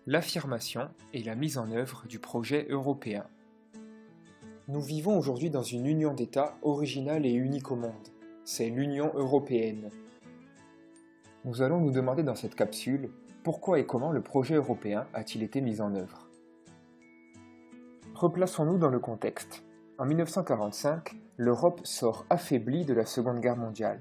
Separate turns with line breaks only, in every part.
l'affirmation et la mise en œuvre du projet européen. Nous vivons aujourd'hui dans une union d'États originale et unique au monde. C'est l'Union européenne. Nous allons nous demander dans cette capsule pourquoi et comment le projet européen a-t-il été mis en œuvre. Replaçons-nous dans le contexte. En 1945, l'Europe sort affaiblie de la Seconde Guerre mondiale.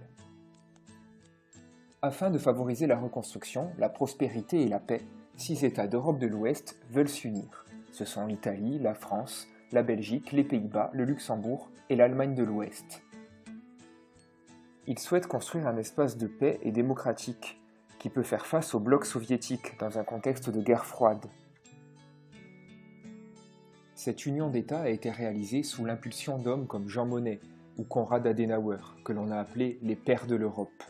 Afin de favoriser la reconstruction, la prospérité et la paix, 6 États d'Europe de l'Ouest veulent s'unir. Ce sont l'Italie, la France, la Belgique, les Pays-Bas, le Luxembourg et l'Allemagne de l'Ouest. Ils souhaitent construire un espace de paix et démocratique qui peut faire face au bloc soviétique dans un contexte de guerre froide. Cette union d'États a été réalisée sous l'impulsion d'hommes comme Jean Monnet ou Konrad Adenauer, que l'on a appelés les pères de l'Europe.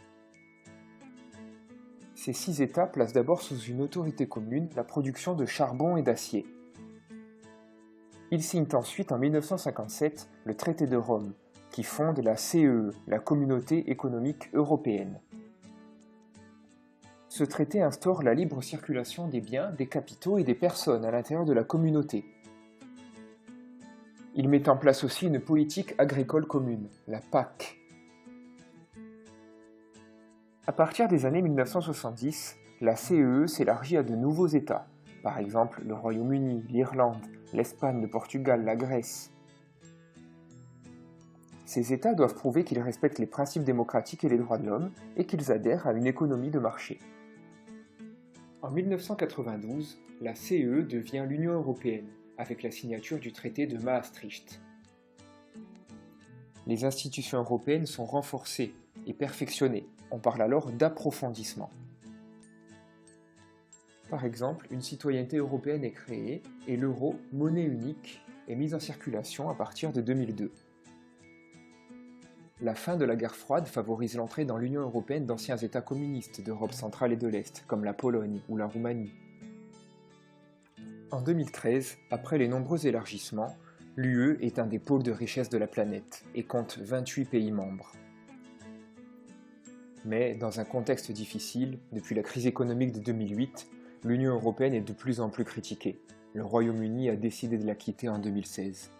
Ces 6 États placent d'abord sous une autorité commune la production de charbon et d'acier. Ils signent ensuite en 1957 le traité de Rome, qui fonde la CEE, la Communauté économique européenne. Ce traité instaure la libre circulation des biens, des capitaux et des personnes à l'intérieur de la communauté. Il met en place aussi une politique agricole commune, la PAC. À partir des années 1970, la CEE s'élargit à de nouveaux États, par exemple le Royaume-Uni, l'Irlande, l'Espagne, le Portugal, la Grèce. Ces États doivent prouver qu'ils respectent les principes démocratiques et les droits de l'homme et qu'ils adhèrent à une économie de marché. En 1992, la CEE devient l'Union européenne, avec la signature du traité de Maastricht. Les institutions européennes sont renforcées et perfectionnées. On parle alors d'approfondissement. Par exemple, une citoyenneté européenne est créée et l'euro, monnaie unique, est mise en circulation à partir de 2002. La fin de la guerre froide favorise l'entrée dans l'Union européenne d'anciens États communistes d'Europe centrale et de l'Est, comme la Pologne ou la Roumanie. En 2013, après les nombreux élargissements, l'UE est un des pôles de richesse de la planète et compte 28 pays membres. Mais, dans un contexte difficile, depuis la crise économique de 2008, l'Union européenne est de plus en plus critiquée. Le Royaume-Uni a décidé de la quitter en 2016.